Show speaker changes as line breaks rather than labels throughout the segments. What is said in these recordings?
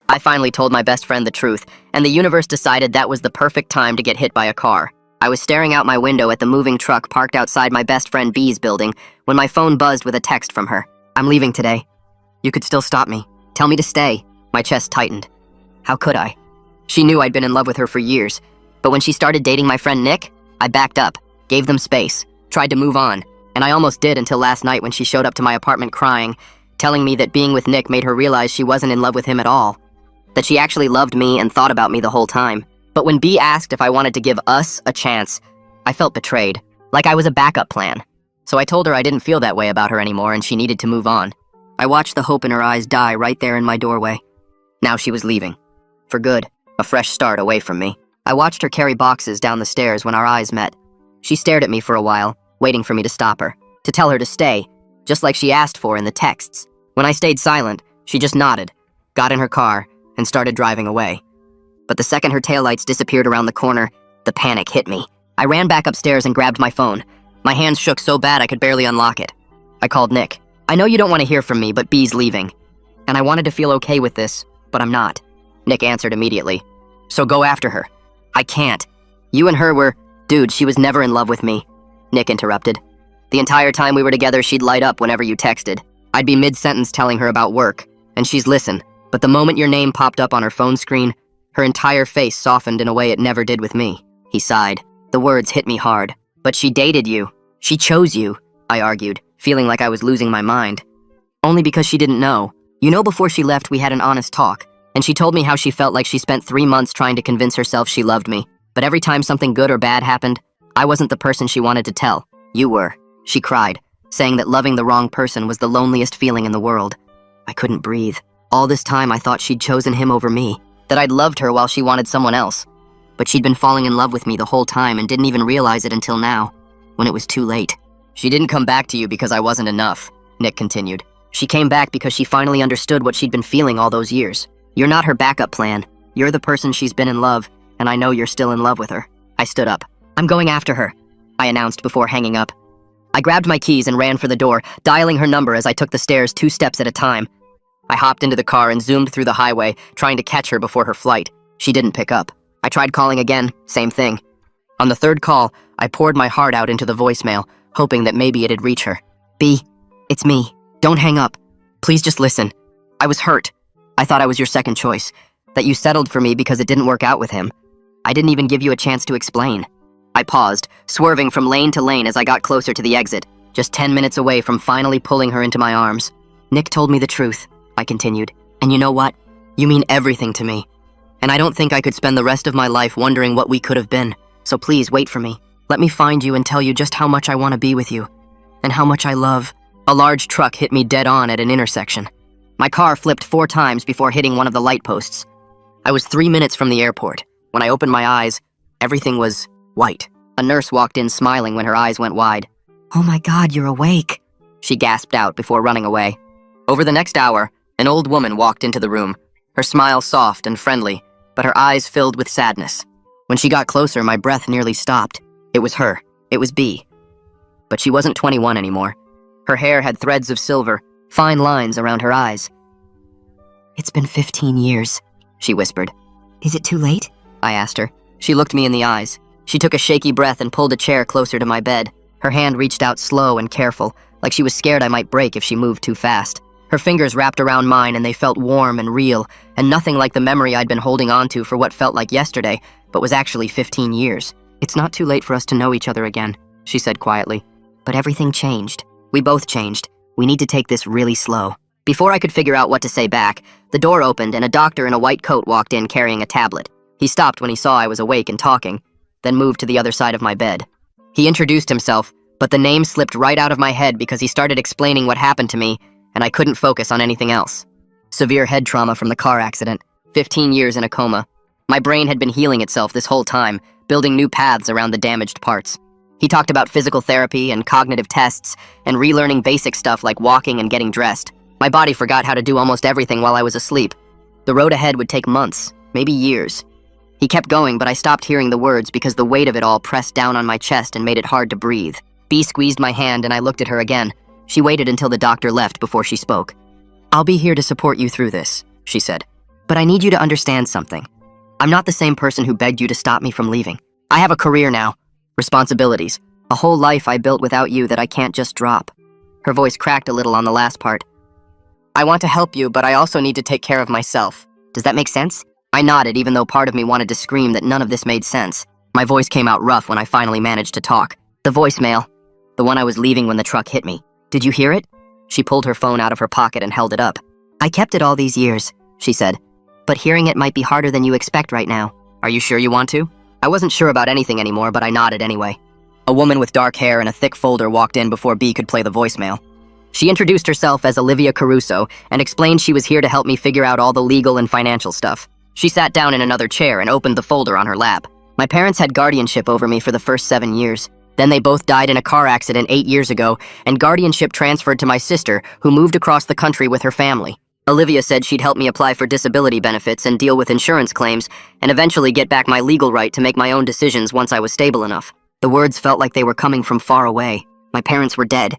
I finally told my best friend the truth, and the universe decided that was the perfect time to get hit by a car. I was staring out my window at the moving truck parked outside my best friend B's building when my phone buzzed with a text from her. "I'm leaving today. You could still stop me. Tell me to stay." My chest tightened. How could I? She knew I'd been in love with her for years, but when she started dating my friend Nick, I backed up, gave them space, tried to move on, and I almost did until last night when she showed up to my apartment crying, telling me that being with Nick made her realize she wasn't in love with him at all, that she actually loved me and thought about me the whole time. But when B asked if I wanted to give us a chance, I felt betrayed, like I was a backup plan. So I told her I didn't feel that way about her anymore and she needed to move on. I watched the hope in her eyes die right there in my doorway. Now she was leaving. For good, a fresh start away from me. I watched her carry boxes down the stairs when our eyes met. She stared at me for a while, waiting for me to stop her, to tell her to stay, just like she asked for in the texts. When I stayed silent, she just nodded, got in her car, and started driving away. But the second her taillights disappeared around the corner, the panic hit me. I ran back upstairs and grabbed my phone. My hands shook so bad I could barely unlock it. I called Nick. "I know you don't want to hear from me, but B's leaving. And I wanted to feel okay with this, but I'm not." Nick answered immediately. "So go after her." "I can't. You and her were..." "Dude, she was never in love with me," Nick interrupted. "The entire time we were together, she'd light up whenever you texted. I'd be mid-sentence telling her about work, and she's listen. But the moment your name popped up on her phone screen, her entire face softened in a way it never did with me." He sighed. The words hit me hard. "But she dated you. She chose you," I argued, feeling like I was losing my mind. "Only because she didn't know. You know, before she left, we had an honest talk, and she told me how she felt like she spent 3 months trying to convince herself she loved me. But every time something good or bad happened, I wasn't the person she wanted to tell. You were." She cried, saying that loving the wrong person was the loneliest feeling in the world. I couldn't breathe. All this time I thought she'd chosen him over me, that I'd loved her while she wanted someone else. But she'd been falling in love with me the whole time and didn't even realize it until now, when it was too late. "She didn't come back to you because I wasn't enough," Nick continued. "She came back because she finally understood what she'd been feeling all those years. You're not her backup plan. You're the person she's been in love, and I know you're still in love with her." I stood up. "I'm going after her," I announced before hanging up. I grabbed my keys and ran for the door, dialing her number as I took the stairs 2 steps at a time. I hopped into the car and zoomed through the highway, trying to catch her before her flight. She didn't pick up. I tried calling again, same thing. On the 3rd call, I poured my heart out into the voicemail, hoping that maybe it'd reach her. "B, it's me. Don't hang up. Please just listen. I was hurt. I thought I was your second choice, that you settled for me because it didn't work out with him. I didn't even give you a chance to explain." I paused, swerving from lane to lane as I got closer to the exit, just 10 minutes away from finally pulling her into my arms. "Nick told me the truth," I continued. "And you know what? You mean everything to me. And I don't think I could spend the rest of my life wondering what we could have been. So please wait for me. Let me find you and tell you just how much I want to be with you. And how much I love." A large truck hit me dead on at an intersection. My car flipped 4 times before hitting one of the light posts. I was 3 minutes from the airport. When I opened my eyes, everything was white. A nurse walked in smiling when her eyes went wide. "Oh my God, you're awake," she gasped out before running away. Over the next hour, an old woman walked into the room, her smile soft and friendly, but her eyes filled with sadness. When she got closer, my breath nearly stopped. It was her. It was B. But she wasn't 21 anymore. Her hair had threads of silver, fine lines around her eyes. "It's been 15 years, she whispered. "Is it too late?" I asked her. She looked me in the eyes. She took a shaky breath and pulled a chair closer to my bed. Her hand reached out slow and careful, like she was scared I might break if she moved too fast. Her fingers wrapped around mine and they felt warm and real, and nothing like the memory I'd been holding on to for what felt like yesterday, but was actually 15 years. "It's not too late for us to know each other again," she said quietly. "But everything changed. We both changed. We need to take this really slow." Before I could figure out what to say back, the door opened and a doctor in a white coat walked in carrying a tablet. He stopped when he saw I was awake and talking, then moved to the other side of my bed. He introduced himself, but the name slipped right out of my head because he started explaining what happened to me, and I couldn't focus on anything else. Severe head trauma from the car accident, 15 years in a coma. My brain had been healing itself this whole time, building new paths around the damaged parts. He talked about physical therapy and cognitive tests, and relearning basic stuff like walking and getting dressed. My body forgot how to do almost everything while I was asleep. The road ahead would take months, maybe years. He kept going, but I stopped hearing the words because the weight of it all pressed down on my chest and made it hard to breathe. B squeezed my hand and I looked at her again. She waited until the doctor left before she spoke. "I'll be here to support you through this," she said. But I need you to understand something. I'm not the same person who begged you to stop me from leaving. I have a career now, responsibilities, a whole life I built without you that I can't just drop. Her voice cracked a little on the last part. I want to help you, but I also need to take care of myself. Does that make sense? I nodded, even though part of me wanted to scream that none of this made sense. My voice came out rough when I finally managed to talk. The voicemail. The one I was leaving when the truck hit me. Did you hear it? She pulled her phone out of her pocket and held it up. I kept it all these years, she said. But hearing it might be harder than you expect right now. Are you sure you want to? I wasn't sure about anything anymore, but I nodded anyway. A woman with dark hair and a thick folder walked in before B could play the voicemail. She introduced herself as Olivia Caruso and explained she was here to help me figure out all the legal and financial stuff. She sat down in another chair and opened the folder on her lap. My parents had guardianship over me for the first 7 years. Then they both died in a car accident 8 years ago, and guardianship transferred to my sister, who moved across the country with her family. Olivia said she'd help me apply for disability benefits and deal with insurance claims, and eventually get back my legal right to make my own decisions once I was stable enough. The words felt like they were coming from far away. My parents were dead.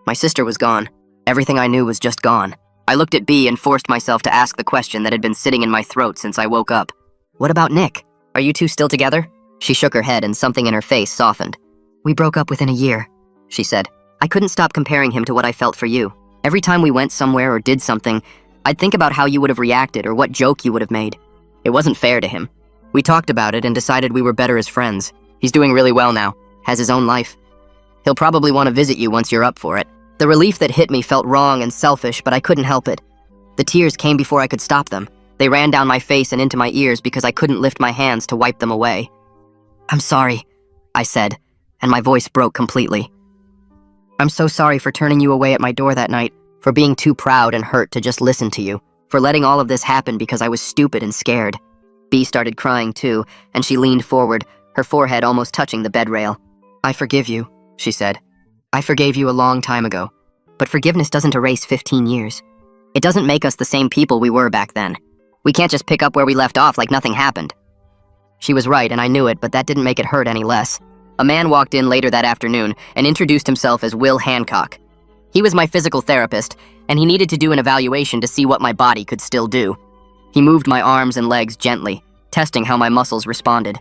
My sister was gone. Everything I knew was just gone. I looked at B and forced myself to ask the question that had been sitting in my throat since I woke up. What about Nick? Are you two still together? She shook her head and something in her face softened. We broke up within a year, she said. I couldn't stop comparing him to what I felt for you. Every time we went somewhere or did something, I'd think about how you would have reacted or what joke you would have made. It wasn't fair to him. We talked about it and decided we were better as friends. He's doing really well now, has his own life. He'll probably want to visit you once you're up for it. The relief that hit me felt wrong and selfish, but I couldn't help it. The tears came before I could stop them. They ran down my face and into my ears because I couldn't lift my hands to wipe them away. I'm sorry, I said, and my voice broke completely. I'm so sorry for turning you away at my door that night, for being too proud and hurt to just listen to you, for letting all of this happen because I was stupid and scared. B started crying too, and she leaned forward, her forehead almost touching the bed rail. I forgive you, she said. I forgave you a long time ago, but forgiveness doesn't erase 15 years. It doesn't make us the same people we were back then. We can't just pick up where we left off like nothing happened. She was right, and I knew it, but that didn't make it hurt any less. A man walked in later that afternoon and introduced himself as Will Hancock. He was my physical therapist, and he needed to do an evaluation to see what my body could still do. He moved my arms and legs gently, testing how my muscles responded.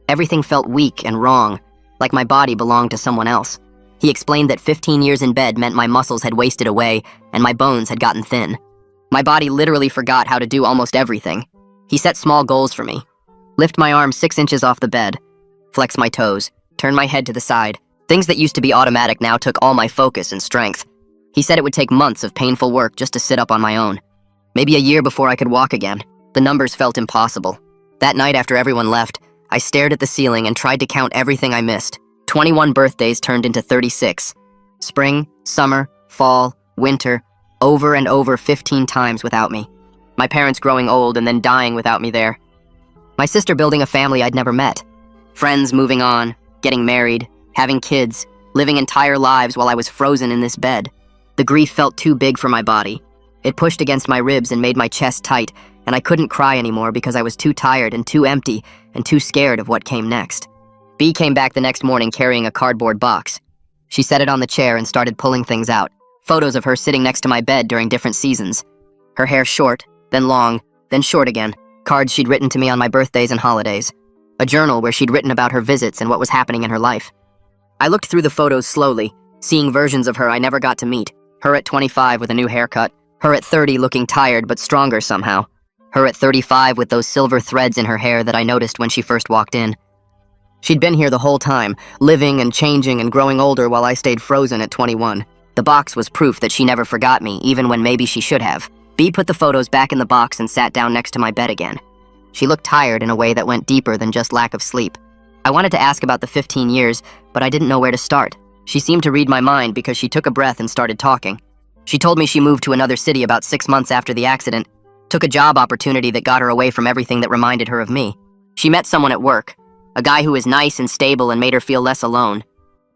Everything felt weak and wrong, like my body belonged to someone else. He explained that 15 years in bed meant my muscles had wasted away and my bones had gotten thin. My body literally forgot how to do almost everything. He set small goals for me. Lift my arms 6 inches off the bed, flex my toes, turn my head to the side. Things that used to be automatic now took all my focus and strength. He said it would take months of painful work just to sit up on my own. Maybe a year before I could walk again. The numbers felt impossible. That night after everyone left, I stared at the ceiling and tried to count everything I missed. 21 birthdays turned into 36. Spring, summer, fall, winter, over and over 15 times without me. My parents growing old and then dying without me there. My sister building a family I'd never met. Friends moving on, getting married, having kids, living entire lives while I was frozen in this bed. The grief felt too big for my body. It pushed against my ribs and made my chest tight, and I couldn't cry anymore because I was too tired and too empty and too scared of what came next. B came back the next morning carrying a cardboard box. She set it on the chair and started pulling things out. Photos of her sitting next to my bed during different seasons. Her hair short, then long, then short again. Cards she'd written to me on my birthdays and holidays. A journal where she'd written about her visits and what was happening in her life. I looked through the photos slowly, seeing versions of her I never got to meet. Her at 25 with a new haircut. Her at 30 looking tired but stronger somehow. Her at 35 with those silver threads in her hair that I noticed when she first walked in. She'd been here the whole time, living and changing and growing older while I stayed frozen at 21. The box was proof that she never forgot me, even when maybe she should have. B put the photos back in the box and sat down next to my bed again. She looked tired in a way that went deeper than just lack of sleep. I wanted to ask about the 15 years, but I didn't know where to start. She seemed to read my mind because she took a breath and started talking. She told me she moved to another city about 6 months after the accident, took a job opportunity that got her away from everything that reminded her of me. She met someone at work, a guy who was nice and stable and made her feel less alone.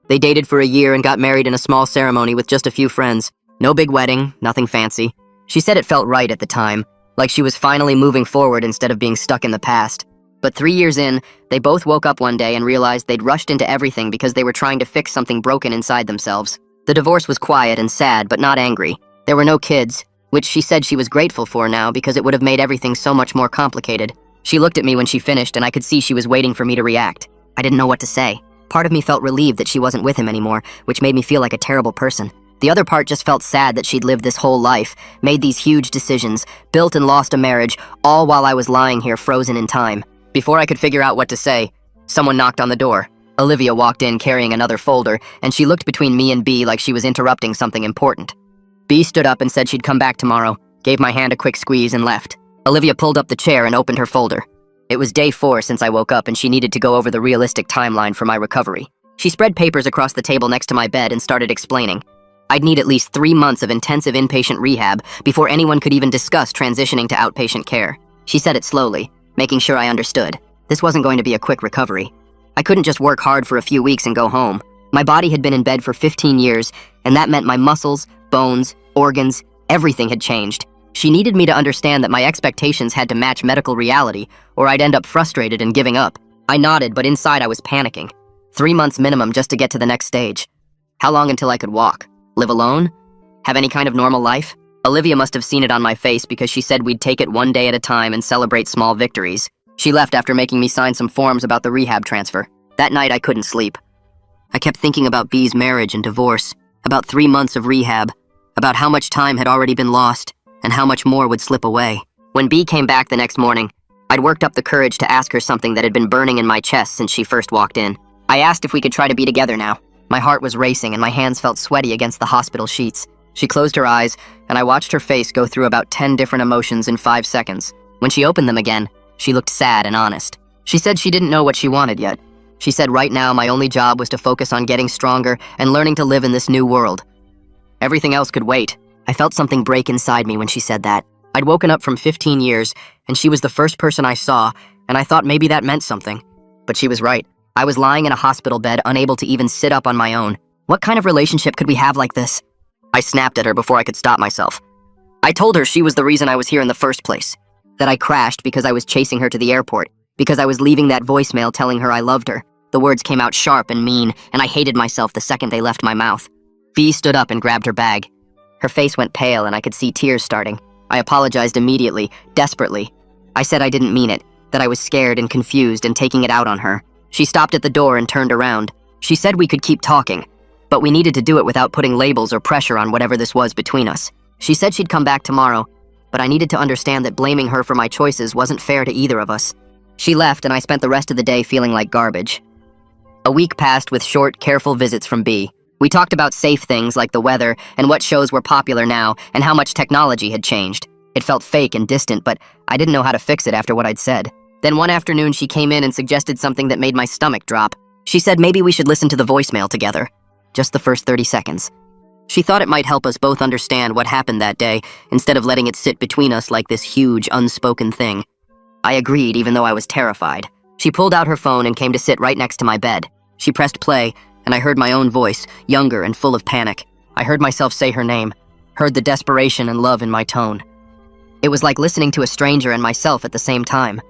They dated for a year and got married in a small ceremony with just a few friends. No big wedding, nothing fancy. She said it felt right at the time, like she was finally moving forward instead of being stuck in the past. But 3 years in, they both woke up one day and realized they'd rushed into everything because they were trying to fix something broken inside themselves. The divorce was quiet and sad, but not angry. There were no kids, which she said she was grateful for now because it would have made everything so much more complicated. She looked at me when she finished, and I could see she was waiting for me to react. I didn't know what to say. Part of me felt relieved that she wasn't with him anymore, which made me feel like a terrible person. The other part just felt sad that she'd lived this whole life, made these huge decisions, built and lost a marriage, all while I was lying here frozen in time. Before I could figure out what to say, someone knocked on the door. Olivia walked in carrying another folder, and she looked between me and B like she was interrupting something important. B stood up and said she'd come back tomorrow, gave my hand a quick squeeze and left. Olivia pulled up the chair and opened her folder. It was day 4 since I woke up, and she needed to go over the realistic timeline for my recovery. She spread papers across the table next to my bed and started explaining. I'd need at least 3 months of intensive inpatient rehab before anyone could even discuss transitioning to outpatient care. She said it slowly, making sure I understood. This wasn't going to be a quick recovery. I couldn't just work hard for a few weeks and go home. My body had been in bed for 15 years, and that meant my muscles, bones, organs, everything had changed. She needed me to understand that my expectations had to match medical reality, or I'd end up frustrated and giving up. I nodded, but inside I was panicking. 3 months minimum just to get to the next stage. How long until I could walk? Live alone? Have any kind of normal life? Olivia must have seen it on my face because she said we'd take it one day at a time and celebrate small victories. She left after making me sign some forms about the rehab transfer. That night I couldn't sleep. I kept thinking about B's marriage and divorce, about 3 months of rehab, about how much time had already been lost, and how much more would slip away. When B came back the next morning, I'd worked up the courage to ask her something that had been burning in my chest since she first walked in. I asked if we could try to be together now. My heart was racing and my hands felt sweaty against the hospital sheets. She closed her eyes, and I watched her face go through about 10 different emotions in 5 seconds. When she opened them again, she looked sad and honest. She said she didn't know what she wanted yet. She said right now my only job was to focus on getting stronger and learning to live in this new world. Everything else could wait. I felt something break inside me when she said that. I'd woken up from 15 years, and she was the first person I saw, and I thought maybe that meant something. But she was right. I was lying in a hospital bed, unable to even sit up on my own. What kind of relationship could we have like this? I snapped at her before I could stop myself. I told her she was the reason I was here in the first place. That I crashed because I was chasing her to the airport, because I was leaving that voicemail telling her I loved her. The words came out sharp and mean, and I hated myself the second they left my mouth. B stood up and grabbed her bag. Her face went pale and I could see tears starting. I apologized immediately, desperately. I said I didn't mean it, that I was scared and confused and taking it out on her. She stopped at the door and turned around. She said we could keep talking, but we needed to do it without putting labels or pressure on whatever this was between us. She said she'd come back tomorrow, but I needed to understand that blaming her for my choices wasn't fair to either of us. She left and I spent the rest of the day feeling like garbage. A week passed with short, careful visits from B. We talked about safe things like the weather and what shows were popular now and how much technology had changed. It felt fake and distant, but I didn't know how to fix it after what I'd said. Then one afternoon she came in and suggested something that made my stomach drop. She said maybe we should listen to the voicemail together. Just the first 30 seconds. She thought it might help us both understand what happened that day instead of letting it sit between us like this huge, unspoken thing. I agreed even though I was terrified. She pulled out her phone and came to sit right next to my bed. She pressed play, and I heard my own voice, younger and full of panic. I heard myself say her name, heard the desperation and love in my tone. It was like listening to a stranger and myself at the same time.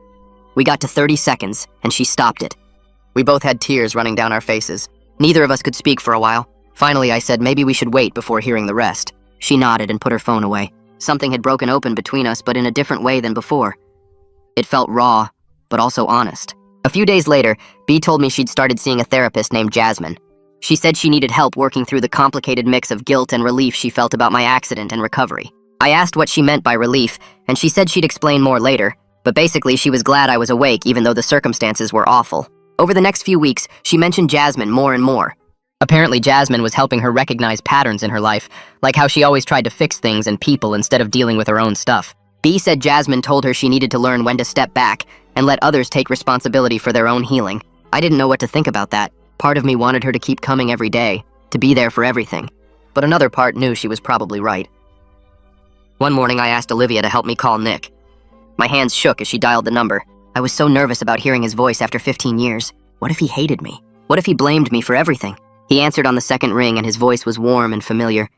We got to 30 seconds, and she stopped it. We both had tears running down our faces. Neither of us could speak for a while. Finally, I said maybe we should wait before hearing the rest. She nodded and put her phone away. Something had broken open between us, but in a different way than before. It felt raw, but also honest. A few days later, B told me she'd started seeing a therapist named Jasmine. She said she needed help working through the complicated mix of guilt and relief she felt about my accident and recovery. I asked what she meant by relief, and she said she'd explain more later, but basically she was glad I was awake even though the circumstances were awful. Over the next few weeks, she mentioned Jasmine more and more. Apparently Jasmine was helping her recognize patterns in her life, like how she always tried to fix things and people instead of dealing with her own stuff. B said Jasmine told her she needed to learn when to step back and let others take responsibility for their own healing. I didn't know what to think about that. Part of me wanted her to keep coming every day, to be there for everything. But another part knew she was probably right. One morning I asked Olivia to help me call Nick. My hands shook as she dialed the number. I was so nervous about hearing his voice after 15 years. What if he hated me? What if he blamed me for everything? He answered on the second ring and his voice was warm and familiar.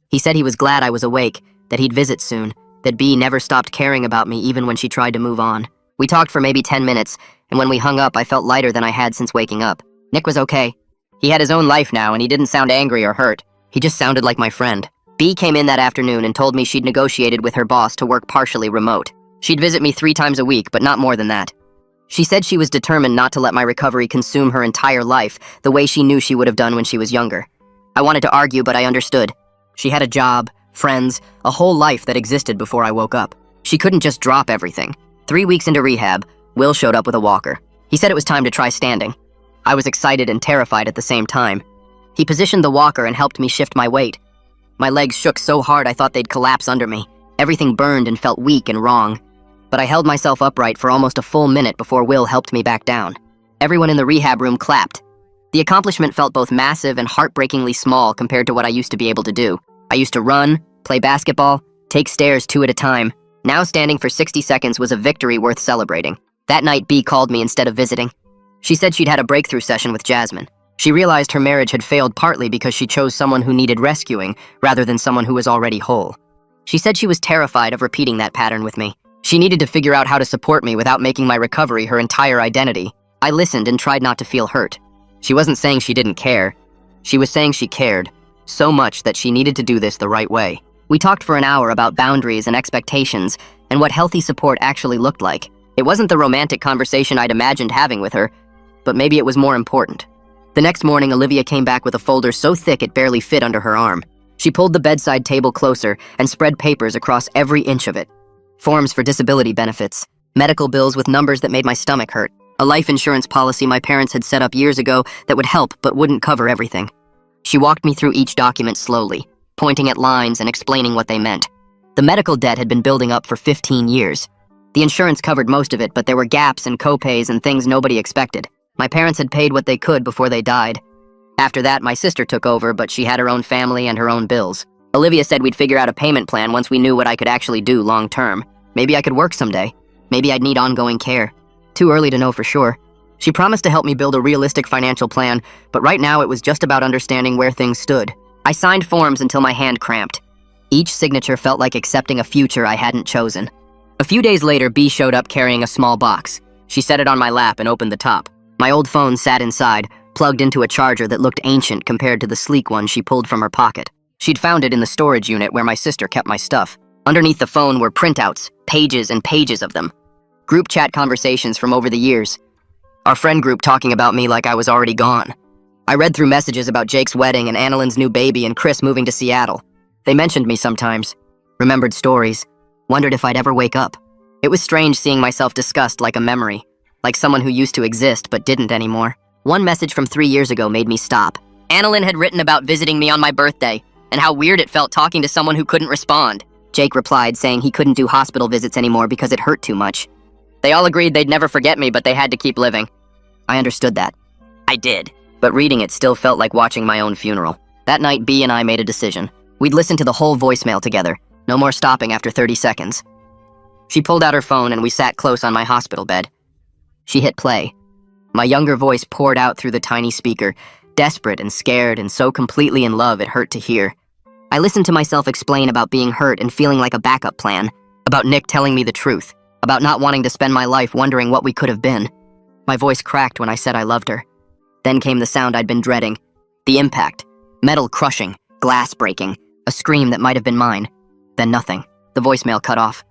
He said he was glad I was awake, that he'd visit soon, that B never stopped caring about me even when she tried to move on. We talked for maybe 10 minutes, and when we hung up I felt lighter than I had since waking up. Nick was okay. He had his own life now and he didn't sound angry or hurt. He just sounded like my friend. B came in that afternoon and told me she'd negotiated with her boss to work partially remote. She'd visit me 3 times a week, but not more than that. She said she was determined not to let my recovery consume her entire life the way she knew she would have done when she was younger. I wanted to argue, but I understood. She had a job, friends, a whole life that existed before I woke up. She couldn't just drop everything. 3 weeks into rehab, Will showed up with a walker. He said it was time to try standing. I was excited and terrified at the same time. He positioned the walker and helped me shift my weight. My legs shook so hard I thought they'd collapse under me. Everything burned and felt weak and wrong. But I held myself upright for almost a full minute before Will helped me back down. Everyone in the rehab room clapped. The accomplishment felt both massive and heartbreakingly small compared to what I used to be able to do. I used to run, play basketball, take stairs 2 at a time. Now standing for 60 seconds was a victory worth celebrating. That night, B called me instead of visiting. She said she'd had a breakthrough session with Jasmine. She realized her marriage had failed partly because she chose someone who needed rescuing rather than someone who was already whole. She said she was terrified of repeating that pattern with me. She needed to figure out how to support me without making my recovery her entire identity. I listened and tried not to feel hurt. She wasn't saying she didn't care. She was saying she cared, so much that she needed to do this the right way. We talked for an hour about boundaries and expectations and what healthy support actually looked like. It wasn't the romantic conversation I'd imagined having with her, but maybe it was more important. The next morning, Olivia came back with a folder so thick it barely fit under her arm. She pulled the bedside table closer and spread papers across every inch of it. Forms for disability benefits, medical bills with numbers that made my stomach hurt, a life insurance policy my parents had set up years ago that would help but wouldn't cover everything. She walked me through each document slowly, pointing at lines and explaining what they meant. The medical debt had been building up for 15 years. The insurance covered most of it, but there were gaps and co-pays and things nobody expected. My parents had paid what they could before they died. After that, my sister took over, but she had her own family and her own bills. Olivia said we'd figure out a payment plan once we knew what I could actually do long term. Maybe I could work someday. Maybe I'd need ongoing care. Too early to know for sure. She promised to help me build a realistic financial plan, but right now it was just about understanding where things stood. I signed forms until my hand cramped. Each signature felt like accepting a future I hadn't chosen. A few days later, B showed up carrying a small box. She set it on my lap and opened the top. My old phone sat inside, plugged into a charger that looked ancient compared to the sleek one she pulled from her pocket. She'd found it in the storage unit where my sister kept my stuff. Underneath the phone were printouts, pages and pages of them. Group chat conversations from over the years. Our friend group talking about me like I was already gone. I read through messages about Jake's wedding and Annalyn's new baby and Chris moving to Seattle. They mentioned me sometimes, remembered stories, wondered if I'd ever wake up. It was strange seeing myself discussed like a memory, like someone who used to exist but didn't anymore. One message from 3 years ago made me stop. Annalyn had written about visiting me on my birthday, and how weird it felt talking to someone who couldn't respond. Jake replied, saying he couldn't do hospital visits anymore because it hurt too much. They all agreed they'd never forget me, but they had to keep living. I understood that. I did. But reading it still felt like watching my own funeral. That night, B and I made a decision. We'd listen to the whole voicemail together. No more stopping after 30 seconds. She pulled out her phone and we sat close on my hospital bed. She hit play. My younger voice poured out through the tiny speaker, desperate and scared and so completely in love it hurt to hear. I listened to myself explain about being hurt and feeling like a backup plan, about Nick telling me the truth, about not wanting to spend my life wondering what we could have been. My voice cracked when I said I loved her. Then came the sound I'd been dreading. The impact. Metal crushing, glass breaking, a scream that might have been mine. Then nothing. The voicemail cut off.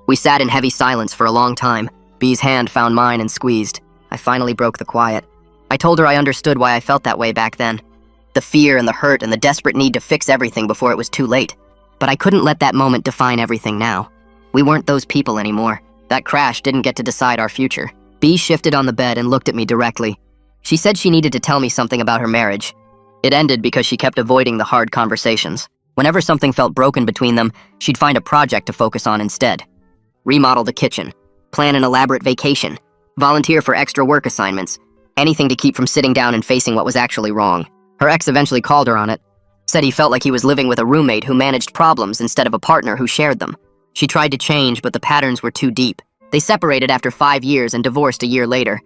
We sat in heavy silence for a long time. B's hand found mine and squeezed. I finally broke the quiet. I told her I understood why I felt that way back then. The fear and the hurt and the desperate need to fix everything before it was too late. But I couldn't let that moment define everything now. We weren't those people anymore. That crash didn't get to decide our future. B shifted on the bed and looked at me directly. She said she needed to tell me something about her marriage. It ended because she kept avoiding the hard conversations. Whenever something felt broken between them, she'd find a project to focus on instead. Remodel the kitchen, plan an elaborate vacation, volunteer for extra work assignments, anything to keep from sitting down and facing what was actually wrong. Her ex eventually called her on it, said he felt like he was living with a roommate who managed problems instead of a partner who shared them. She tried to change, but the patterns were too deep. They separated after 5 years and divorced a year later.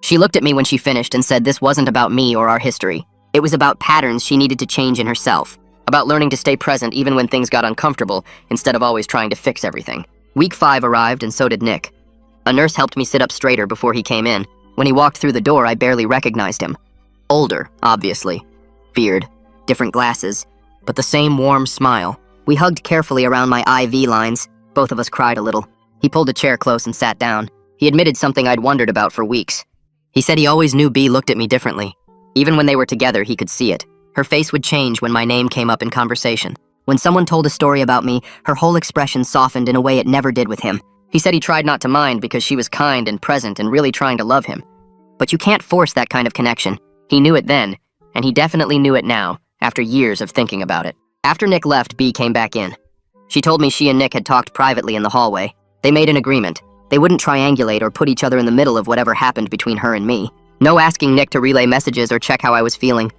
She looked at me when she finished and said this wasn't about me or our history. It was about patterns she needed to change in herself, about learning to stay present even when things got uncomfortable instead of always trying to fix everything. Week 5 arrived and so did Nick. A nurse helped me sit up straighter before he came in. When he walked through the door, I barely recognized him. Older, obviously. Beard, different glasses, but the same warm smile. We hugged carefully around my IV lines. Both of us cried a little. He pulled a chair close and sat down. He admitted something I'd wondered about for weeks. He said he always knew B looked at me differently. Even when they were together, he could see it. Her face would change when my name came up in conversation. When someone told a story about me, her whole expression softened in a way it never did with him. He said he tried not to mind because she was kind and present and really trying to love him. But you can't force that kind of connection. He knew it then, and he definitely knew it now, after years of thinking about it. After Nick left, B came back in. She told me she and Nick had talked privately in the hallway. They made an agreement. They wouldn't triangulate or put each other in the middle of whatever happened between her and me. No asking Nick to relay messages or check how I was feeling.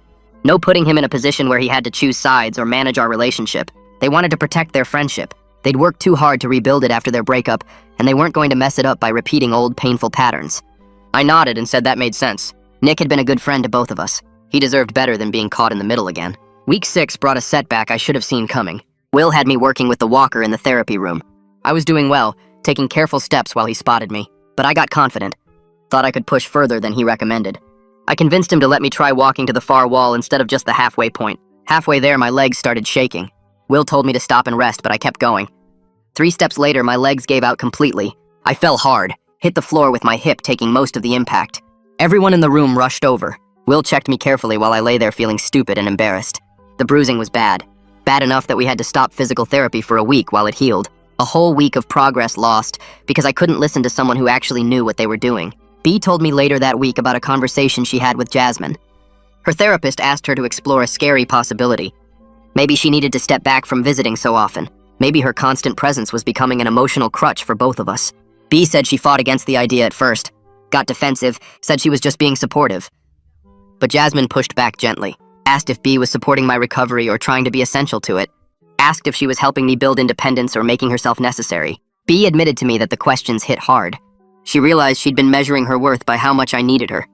No putting him in a position where he had to choose sides or manage our relationship. They wanted to protect their friendship. They'd worked too hard to rebuild it after their breakup, and they weren't going to mess it up by repeating old, painful patterns. I nodded and said that made sense. Nick had been a good friend to both of us. He deserved better than being caught in the middle again. Week 6 brought a setback I should have seen coming. Will had me working with the walker in the therapy room. I was doing well, taking careful steps while he spotted me, but I got confident. Thought I could push further than he recommended. I convinced him to let me try walking to the far wall instead of just the halfway point. Halfway there, my legs started shaking. Will told me to stop and rest, but I kept going. 3 steps later, my legs gave out completely. I fell hard, hit the floor with my hip taking most of the impact. Everyone in the room rushed over. Will checked me carefully while I lay there feeling stupid and embarrassed. The bruising was bad. Bad enough that we had to stop physical therapy for a week while it healed. A whole week of progress lost because I couldn't listen to someone who actually knew what they were doing. B told me later that week about a conversation she had with Jasmine. Her therapist asked her to explore a scary possibility. Maybe she needed to step back from visiting so often. Maybe her constant presence was becoming an emotional crutch for both of us. B said she fought against the idea at first, got defensive, said she was just being supportive. But Jasmine pushed back gently, asked if B was supporting my recovery or trying to be essential to it, asked if she was helping me build independence or making herself necessary. B admitted to me that the questions hit hard. She realized she'd been measuring her worth by how much I needed her.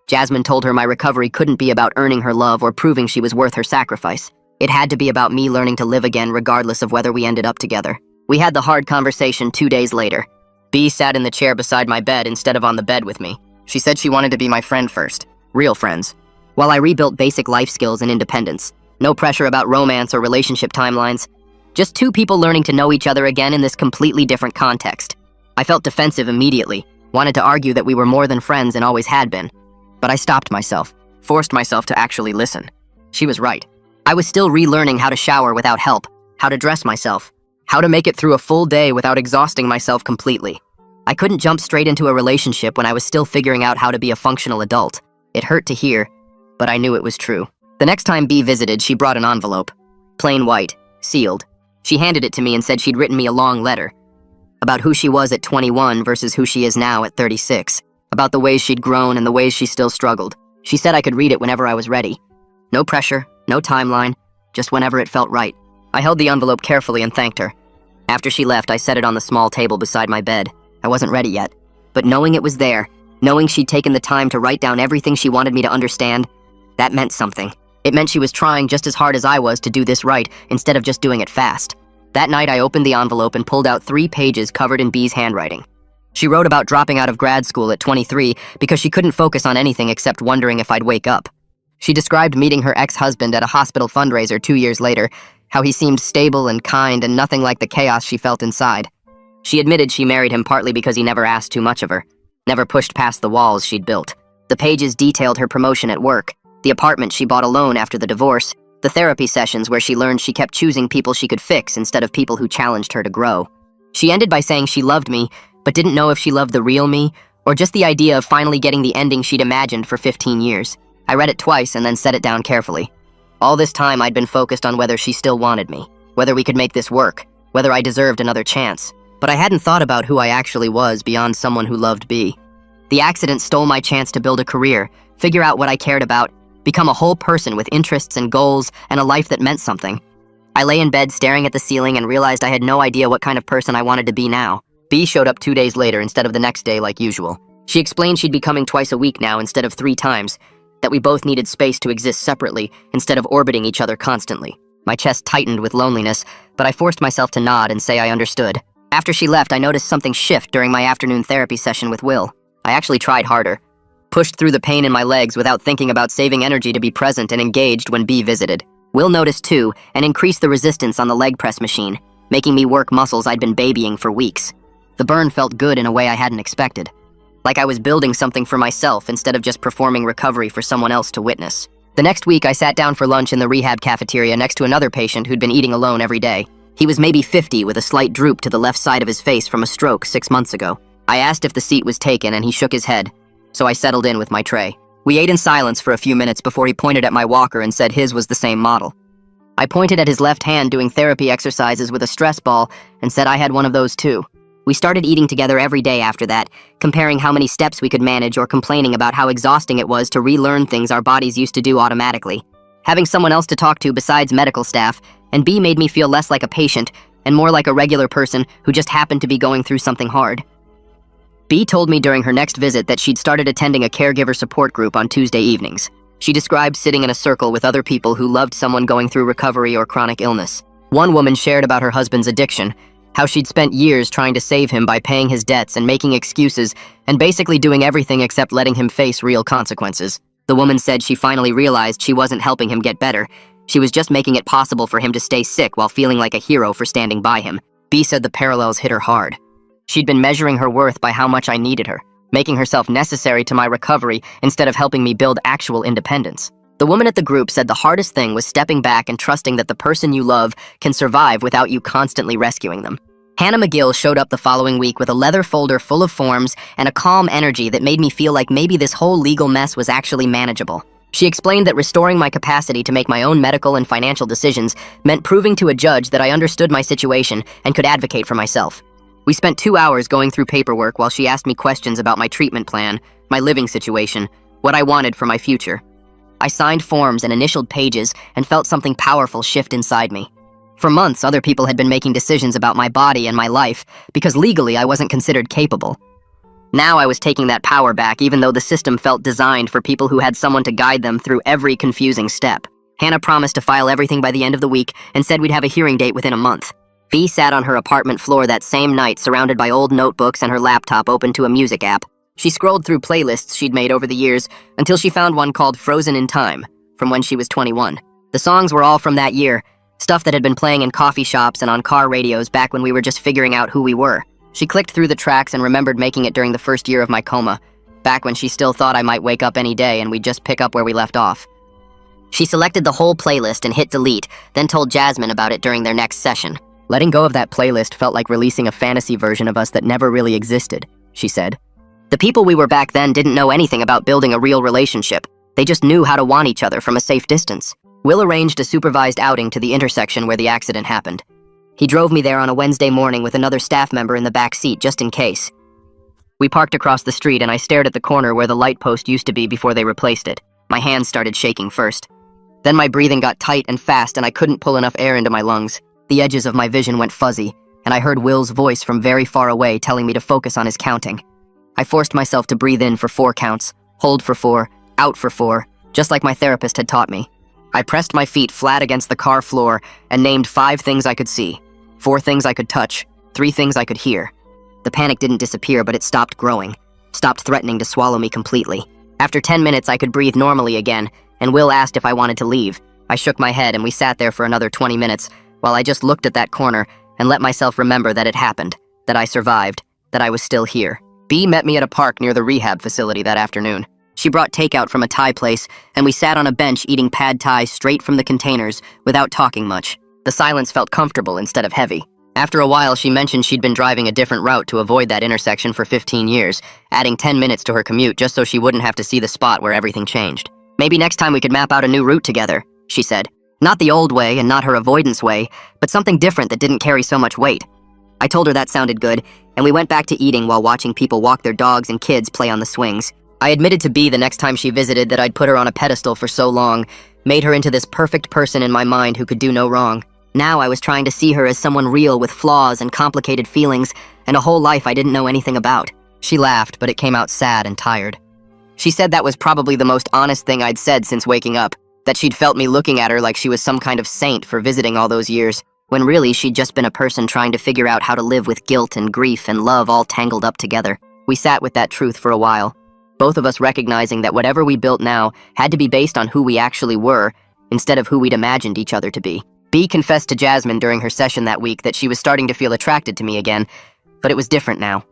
Jasmine told her my recovery couldn't be about earning her love or proving she was worth her sacrifice. It had to be about me learning to live again regardless of whether we ended up together. We had the hard conversation 2 days later. B sat in the chair beside my bed instead of on the bed with me. She said she wanted to be my friend first. Real friends. While I rebuilt basic life skills and independence. No pressure about romance or relationship timelines. Just 2 people learning to know each other again in this completely different context. I felt defensive immediately, wanted to argue that we were more than friends and always had been. But I stopped myself, forced myself to actually listen. She was right. I was still relearning how to shower without help, how to dress myself, how to make it through a full day without exhausting myself completely. I couldn't jump straight into a relationship when I was still figuring out how to be a functional adult. It hurt to hear, but I knew it was true. The next time B visited, she brought an envelope. Plain white, sealed. She handed it to me and said she'd written me a long letter. About who she was at 21 versus who she is now at 36. About the ways she'd grown and the ways she still struggled. She said I could read it whenever I was ready. No pressure, no timeline, just whenever it felt right. I held the envelope carefully and thanked her. After she left, I set it on the small table beside my bed. I wasn't ready yet. But knowing it was there, knowing she'd taken the time to write down everything she wanted me to understand, that meant something. It meant she was trying just as hard as I was to do this right, instead of just doing it fast. That night, I opened the envelope and pulled out 3 pages covered in B's handwriting. She wrote about dropping out of grad school at 23 because she couldn't focus on anything except wondering if I'd wake up. She described meeting her ex-husband at a hospital fundraiser 2 years later, how he seemed stable and kind and nothing like the chaos she felt inside. She admitted she married him partly because he never asked too much of her, never pushed past the walls she'd built. The pages detailed her promotion at work, the apartment she bought alone after the divorce, the therapy sessions where she learned she kept choosing people she could fix instead of people who challenged her to grow. She ended by saying she loved me, but didn't know if she loved the real me, or just the idea of finally getting the ending she'd imagined for 15 years. I read it twice and then set it down carefully. All this time I'd been focused on whether she still wanted me, whether we could make this work, whether I deserved another chance. But I hadn't thought about who I actually was beyond someone who loved B. The accident stole my chance to build a career, figure out what I cared about, become a whole person with interests and goals and a life that meant something. I lay in bed staring at the ceiling and realized I had no idea what kind of person I wanted to be now. B showed up 2 days later instead of the next day like usual. She explained she'd be coming twice a week now instead of 3 times, that we both needed space to exist separately instead of orbiting each other constantly. My chest tightened with loneliness, but I forced myself to nod and say I understood. After she left, I noticed something shift during my afternoon therapy session with Will. I actually tried harder, pushed through the pain in my legs without thinking about saving energy to be present and engaged when B visited. Will noticed too and increased the resistance on the leg press machine, making me work muscles I'd been babying for weeks. The burn felt good in a way I hadn't expected. Like I was building something for myself instead of just performing recovery for someone else to witness. The next week, I sat down for lunch in the rehab cafeteria next to another patient who'd been eating alone every day. He was maybe 50 with a slight droop to the left side of his face from a stroke 6 months ago. I asked if the seat was taken and he shook his head, so I settled in with my tray. We ate in silence for a few minutes before he pointed at my walker and said his was the same model. I pointed at his left hand doing therapy exercises with a stress ball and said I had one of those too. We started eating together every day after that, comparing how many steps we could manage or complaining about how exhausting it was to relearn things our bodies used to do automatically. Having someone else to talk to besides medical staff, and B made me feel less like a patient and more like a regular person who just happened to be going through something hard. B told me during her next visit that she'd started attending a caregiver support group on Tuesday evenings. She described sitting in a circle with other people who loved someone going through recovery or chronic illness. One woman shared about her husband's addiction, how she'd spent years trying to save him by paying his debts and making excuses and basically doing everything except letting him face real consequences. The woman said she finally realized she wasn't helping him get better. She was just making it possible for him to stay sick while feeling like a hero for standing by him. B said the parallels hit her hard. She'd been measuring her worth by how much I needed her, making herself necessary to my recovery instead of helping me build actual independence. The woman at the group said the hardest thing was stepping back and trusting that the person you love can survive without you constantly rescuing them. Hannah McGill showed up the following week with a leather folder full of forms and a calm energy that made me feel like maybe this whole legal mess was actually manageable. She explained that restoring my capacity to make my own medical and financial decisions meant proving to a judge that I understood my situation and could advocate for myself. We spent 2 hours going through paperwork while she asked me questions about my treatment plan, my living situation, what I wanted for my future. I signed forms and initialed pages and felt something powerful shift inside me. For months, other people had been making decisions about my body and my life because legally I wasn't considered capable. Now I was taking that power back even though the system felt designed for people who had someone to guide them through every confusing step. Hannah promised to file everything by the end of the week and said we'd have a hearing date within a month. V sat on her apartment floor that same night surrounded by old notebooks and her laptop open to a music app. She scrolled through playlists she'd made over the years until she found one called Frozen in Time, from when she was 21. The songs were all from that year, stuff that had been playing in coffee shops and on car radios back when we were just figuring out who we were. She clicked through the tracks and remembered making it during the first year of my coma, back when she still thought I might wake up any day and we'd just pick up where we left off. She selected the whole playlist and hit delete, then told Jasmine about it during their next session. Letting go of that playlist felt like releasing a fantasy version of us that never really existed, she said. The people we were back then didn't know anything about building a real relationship. They just knew how to want each other from a safe distance. Will arranged a supervised outing to the intersection where the accident happened. He drove me there on a Wednesday morning with another staff member in the back seat just in case. We parked across the street and I stared at the corner where the light post used to be before they replaced it. My hands started shaking first. Then my breathing got tight and fast and I couldn't pull enough air into my lungs. The edges of my vision went fuzzy, and I heard Will's voice from very far away telling me to focus on his counting. I forced myself to breathe in for 4 counts, hold for 4, out for 4, just like my therapist had taught me. I pressed my feet flat against the car floor and named 5 things I could see, 4 things I could touch, 3 things I could hear. The panic didn't disappear, but it stopped growing, stopped threatening to swallow me completely. After 10 minutes, I could breathe normally again, and Will asked if I wanted to leave. I shook my head and we sat there for another 20 minutes, while I just looked at that corner and let myself remember that it happened, that I survived, that I was still here. B met me at a park near the rehab facility that afternoon. She brought takeout from a Thai place, and we sat on a bench eating pad Thai straight from the containers without talking much. The silence felt comfortable instead of heavy. After a while, she mentioned she'd been driving a different route to avoid that intersection for 15 years, adding 10 minutes to her commute just so she wouldn't have to see the spot where everything changed. Maybe next time we could map out a new route together, she said. Not the old way and not her avoidance way, but something different that didn't carry so much weight. I told her that sounded good, and we went back to eating while watching people walk their dogs and kids play on the swings. I admitted to B the next time she visited that I'd put her on a pedestal for so long, made her into this perfect person in my mind who could do no wrong. Now I was trying to see her as someone real with flaws and complicated feelings and a whole life I didn't know anything about. She laughed, but it came out sad and tired. She said that was probably the most honest thing I'd said since waking up. That she'd felt me looking at her like she was some kind of saint for visiting all those years, when really she'd just been a person trying to figure out how to live with guilt and grief and love all tangled up together. We sat with that truth for a while, both of us recognizing that whatever we built now had to be based on who we actually were, instead of who we'd imagined each other to be. B confessed to Jasmine during her session that week that she was starting to feel attracted to me again, but it was different now.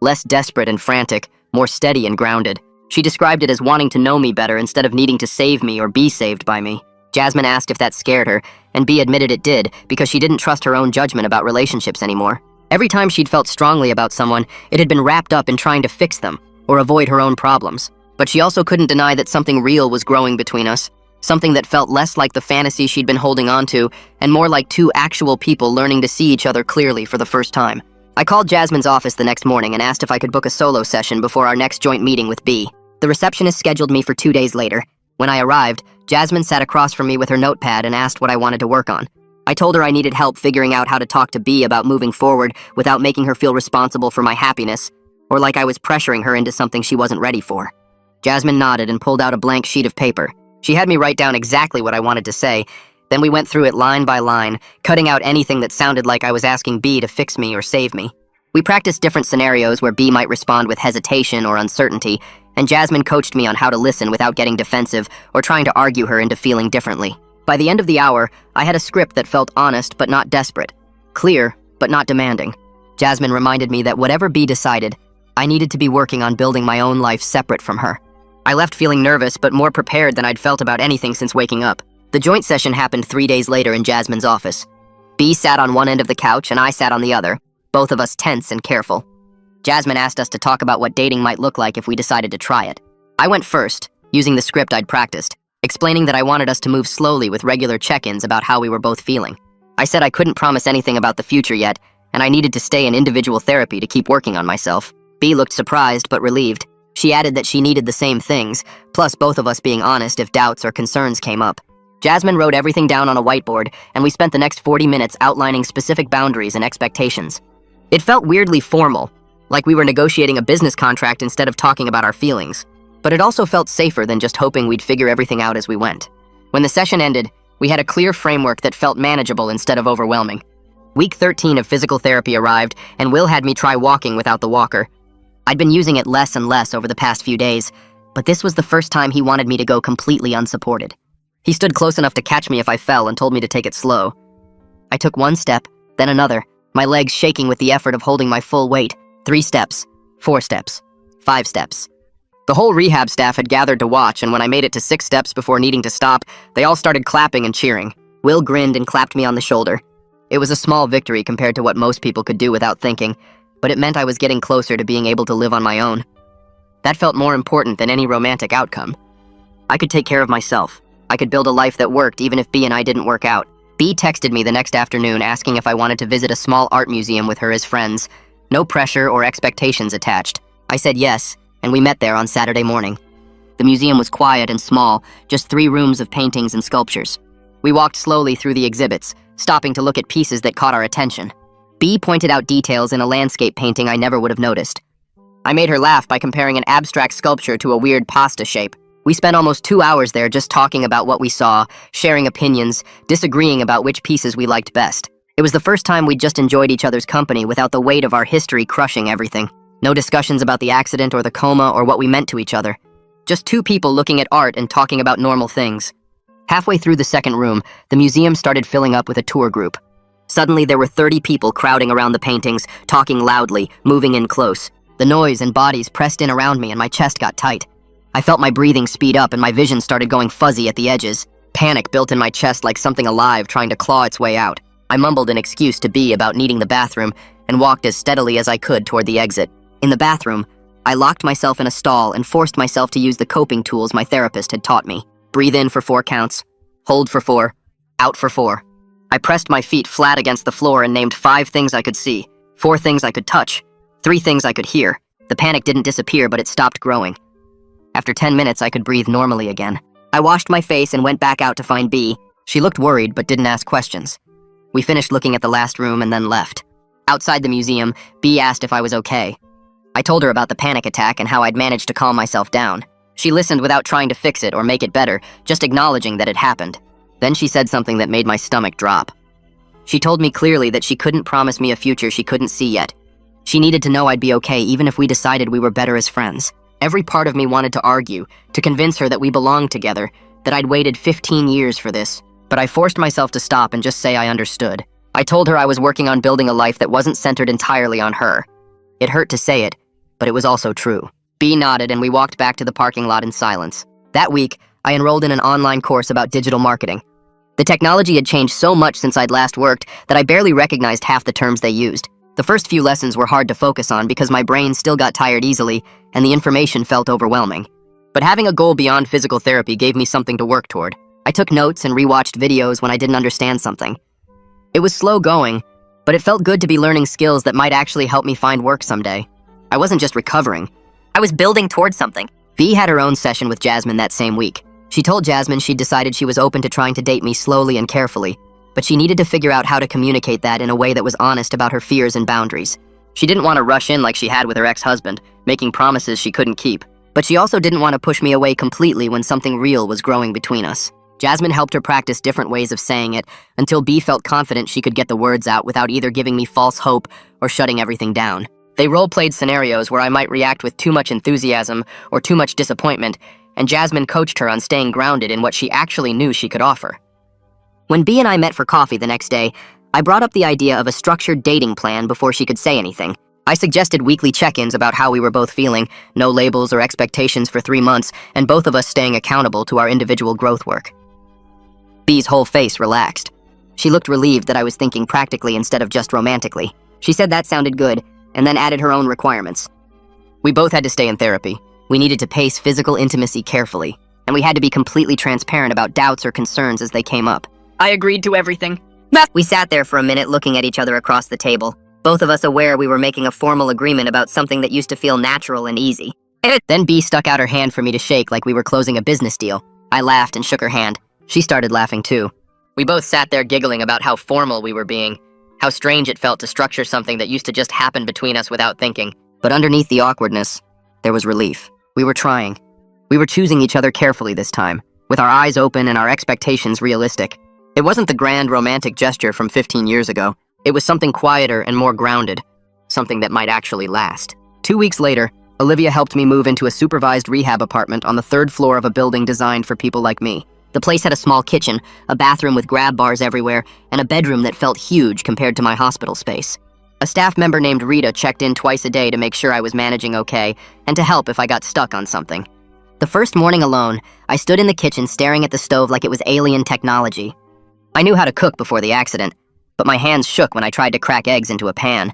Less desperate and frantic, more steady and grounded. She described it as wanting to know me better instead of needing to save me or be saved by me. Jasmine asked if that scared her, and B admitted it did because she didn't trust her own judgment about relationships anymore. Every time she'd felt strongly about someone, it had been wrapped up in trying to fix them or avoid her own problems. But she also couldn't deny that something real was growing between us, something that felt less like the fantasy she'd been holding on to and more like two actual people learning to see each other clearly for the first time. I called Jasmine's office the next morning and asked if I could book a solo session before our next joint meeting with B. The receptionist scheduled me for 2 days later. When I arrived, Jasmine sat across from me with her notepad and asked what I wanted to work on. I told her I needed help figuring out how to talk to B about moving forward without making her feel responsible for my happiness, or like I was pressuring her into something she wasn't ready for. Jasmine nodded and pulled out a blank sheet of paper. She had me write down exactly what I wanted to say, then we went through it line by line, cutting out anything that sounded like I was asking B to fix me or save me. We practiced different scenarios where B might respond with hesitation or uncertainty, and Jasmine coached me on how to listen without getting defensive or trying to argue her into feeling differently. By the end of the hour, I had a script that felt honest but not desperate, clear but not demanding. Jasmine reminded me that whatever B decided, I needed to be working on building my own life separate from her. I left feeling nervous but more prepared than I'd felt about anything since waking up. The joint session happened 3 days later in Jasmine's office. B sat on one end of the couch and I sat on the other, both of us tense and careful. Jasmine asked us to talk about what dating might look like if we decided to try it. I went first, using the script I'd practiced, explaining that I wanted us to move slowly with regular check-ins about how we were both feeling. I said I couldn't promise anything about the future yet, and I needed to stay in individual therapy to keep working on myself. B looked surprised but relieved. She added that she needed the same things, plus both of us being honest if doubts or concerns came up. Jasmine wrote everything down on a whiteboard, and we spent the next 40 minutes outlining specific boundaries and expectations. It felt weirdly formal, like we were negotiating a business contract instead of talking about our feelings. But it also felt safer than just hoping we'd figure everything out as we went. When the session ended, we had a clear framework that felt manageable instead of overwhelming. Week 13 of physical therapy arrived, and Will had me try walking without the walker. I'd been using it less and less over the past few days, but this was the first time he wanted me to go completely unsupported. He stood close enough to catch me if I fell and told me to take it slow. I took 1 step, then another, my legs shaking with the effort of holding my full weight. 3 steps, 4 steps, 5 steps. The whole rehab staff had gathered to watch, and when I made it to 6 steps before needing to stop, they all started clapping and cheering. Will grinned and clapped me on the shoulder. It was a small victory compared to what most people could do without thinking, but it meant I was getting closer to being able to live on my own. That felt more important than any romantic outcome. I could take care of myself. I could build a life that worked even if B and I didn't work out. B texted me the next afternoon asking if I wanted to visit a small art museum with her as friends. No pressure or expectations attached. I said yes, and we met there on Saturday morning. The museum was quiet and small, just 3 rooms of paintings and sculptures. We walked slowly through the exhibits, stopping to look at pieces that caught our attention. B pointed out details in a landscape painting I never would have noticed. I made her laugh by comparing an abstract sculpture to a weird pasta shape. We spent almost 2 hours there just talking about what we saw, sharing opinions, disagreeing about which pieces we liked best. It was the first time we'd just enjoyed each other's company without the weight of our history crushing everything. No discussions about the accident or the coma or what we meant to each other. Just 2 people looking at art and talking about normal things. Halfway through the second room, the museum started filling up with a tour group. Suddenly there were 30 people crowding around the paintings, talking loudly, moving in close. The noise and bodies pressed in around me and my chest got tight. I felt my breathing speed up and my vision started going fuzzy at the edges. Panic built in my chest like something alive trying to claw its way out. I mumbled an excuse to B about needing the bathroom and walked as steadily as I could toward the exit. In the bathroom, I locked myself in a stall and forced myself to use the coping tools my therapist had taught me. Breathe in for 4 counts, hold for 4, out for 4. I pressed my feet flat against the floor and named 5 things I could see, 4 things I could touch, 3 things I could hear. The panic didn't disappear, but it stopped growing. After 10 minutes, I could breathe normally again. I washed my face and went back out to find B. She looked worried, but didn't ask questions. We finished looking at the last room and then left. Outside the museum, B asked if I was okay. I told her about the panic attack and how I'd managed to calm myself down. She listened without trying to fix it or make it better, just acknowledging that it happened. Then she said something that made my stomach drop. She told me clearly that she couldn't promise me a future she couldn't see yet. She needed to know I'd be okay even if we decided we were better as friends. Every part of me wanted to argue, to convince her that we belonged together, that I'd waited 15 years for this, but I forced myself to stop and just say I understood. I told her I was working on building a life that wasn't centered entirely on her. It hurt to say it, but it was also true. B nodded and we walked back to the parking lot in silence. That week, I enrolled in an online course about digital marketing. The technology had changed so much since I'd last worked that I barely recognized half the terms they used. The first few lessons were hard to focus on because my brain still got tired easily and the information felt overwhelming. But having a goal beyond physical therapy gave me something to work toward. I took notes and rewatched videos when I didn't understand something. It was slow going, but it felt good to be learning skills that might actually help me find work someday. I wasn't just recovering. I was building towards something. V had her own session with Jasmine that same week. She told Jasmine she'd decided she was open to trying to date me slowly and carefully, but she needed to figure out how to communicate that in a way that was honest about her fears and boundaries. She didn't want to rush in like she had with her ex-husband, making promises she couldn't keep, but she also didn't want to push me away completely when something real was growing between us. Jasmine helped her practice different ways of saying it until B felt confident she could get the words out without either giving me false hope or shutting everything down. They role-played scenarios where I might react with too much enthusiasm or too much disappointment, and Jasmine coached her on staying grounded in what she actually knew she could offer. When B and I met for coffee the next day, I brought up the idea of a structured dating plan before she could say anything. I suggested weekly check-ins about how we were both feeling, no labels or expectations for 3 months, and both of us staying accountable to our individual growth work. B's whole face relaxed. She looked relieved that I was thinking practically instead of just romantically. She said that sounded good, and then added her own requirements. We both had to stay in therapy. We needed to pace physical intimacy carefully, and we had to be completely transparent about doubts or concerns as they came up. I agreed to everything. We sat there for a minute looking at each other across the table, both of us aware we were making a formal agreement about something that used to feel natural and easy. Then B stuck out her hand for me to shake like we were closing a business deal. I laughed and shook her hand. She started laughing too. We both sat there giggling about how formal we were being, how strange it felt to structure something that used to just happen between us without thinking. But underneath the awkwardness, there was relief. We were trying. We were choosing each other carefully this time, with our eyes open and our expectations realistic. It wasn't the grand romantic gesture from 15 years ago. It was something quieter and more grounded, something that might actually last. 2 weeks later, Olivia helped me move into a supervised rehab apartment on the 3rd floor of a building designed for people like me. The place had a small kitchen, a bathroom with grab bars everywhere, and a bedroom that felt huge compared to my hospital space. A staff member named Rita checked in twice a day to make sure I was managing okay, and to help if I got stuck on something. The first morning alone, I stood in the kitchen staring at the stove like it was alien technology. I knew how to cook before the accident, but my hands shook when I tried to crack eggs into a pan.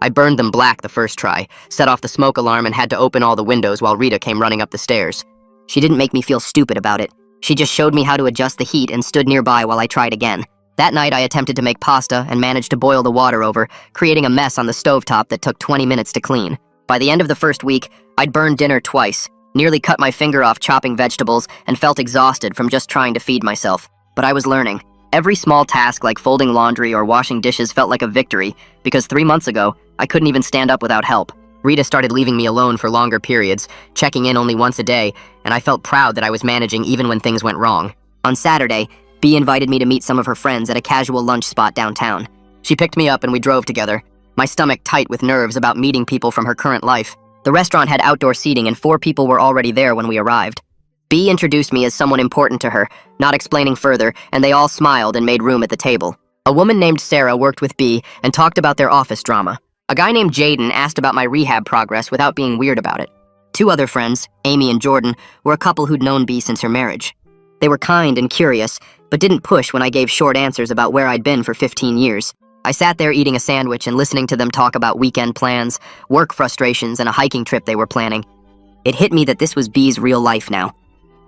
I burned them black the first try, set off the smoke alarm, and had to open all the windows while Rita came running up the stairs. She didn't make me feel stupid about it. She just showed me how to adjust the heat and stood nearby while I tried again. That night, I attempted to make pasta and managed to boil the water over, creating a mess on the stovetop that took 20 minutes to clean. By the end of the first week, I'd burned dinner twice, nearly cut my finger off chopping vegetables, and felt exhausted from just trying to feed myself. But I was learning. Every small task like folding laundry or washing dishes felt like a victory, because 3 months ago, I couldn't even stand up without help. Rita started leaving me alone for longer periods, checking in only once a day, and I felt proud that I was managing even when things went wrong. On Saturday, B invited me to meet some of her friends at a casual lunch spot downtown. She picked me up and we drove together, my stomach tight with nerves about meeting people from her current life. The restaurant had outdoor seating and 4 people were already there when we arrived. B introduced me as someone important to her, not explaining further, and they all smiled and made room at the table. A woman named Sarah worked with B and talked about their office drama. A guy named Jaden asked about my rehab progress without being weird about it. 2 other friends, Amy and Jordan, were a couple who'd known B since her marriage. They were kind and curious, but didn't push when I gave short answers about where I'd been for 15 years. I sat there eating a sandwich and listening to them talk about weekend plans, work frustrations, and a hiking trip they were planning. It hit me that this was B's real life now.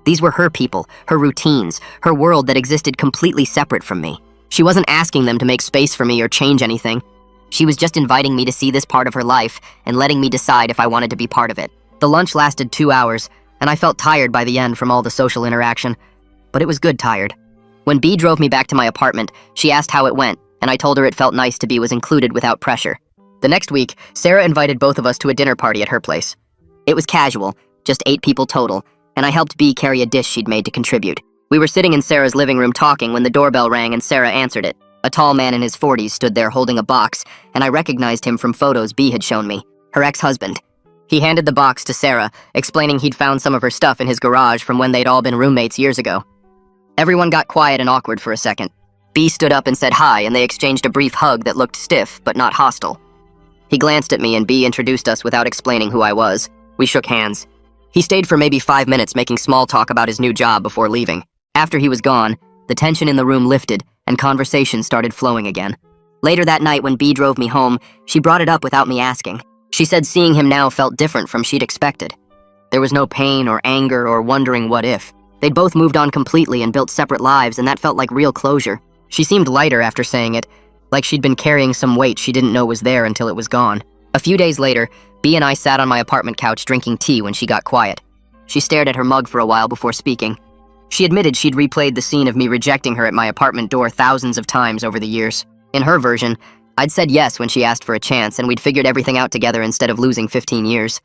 These were her people, her routines, her world that existed completely separate from me. She wasn't asking them to make space for me or change anything. She was just inviting me to see this part of her life and letting me decide if I wanted to be part of it. The lunch lasted 2 hours, and I felt tired by the end from all the social interaction, but it was good tired. When B drove me back to my apartment, she asked how it went, and I told her it felt nice to be was included without pressure. The next week, Sarah invited both of us to a dinner party at her place. It was casual, just 8 people total, and I helped B carry a dish she'd made to contribute. We were sitting in Sarah's living room talking when the doorbell rang and Sarah answered it. A tall man in his 40s stood there holding a box, and I recognized him from photos B had shown me. Her ex-husband. He handed the box to Sarah, explaining he'd found some of her stuff in his garage from when they'd all been roommates years ago. Everyone got quiet and awkward for a second. B stood up and said hi, and they exchanged a brief hug that looked stiff, but not hostile. He glanced at me, and B introduced us without explaining who I was. We shook hands. He stayed for maybe 5 minutes making small talk about his new job before leaving. After he was gone, the tension in the room lifted, and conversation started flowing again. Later that night, when B drove me home, she brought it up without me asking. She said seeing him now felt different from she'd expected. There was no pain or anger or wondering what if. They'd both moved on completely and built separate lives, and that felt like real closure. She seemed lighter after saying it, like she'd been carrying some weight she didn't know was there until it was gone. A few days later, B and I sat on my apartment couch drinking tea when she got quiet. She stared at her mug for a while before speaking. She admitted she'd replayed the scene of me rejecting her at my apartment door thousands of times over the years. In her version, I'd said yes when she asked for a chance, and we'd figured everything out together instead of losing 15 years.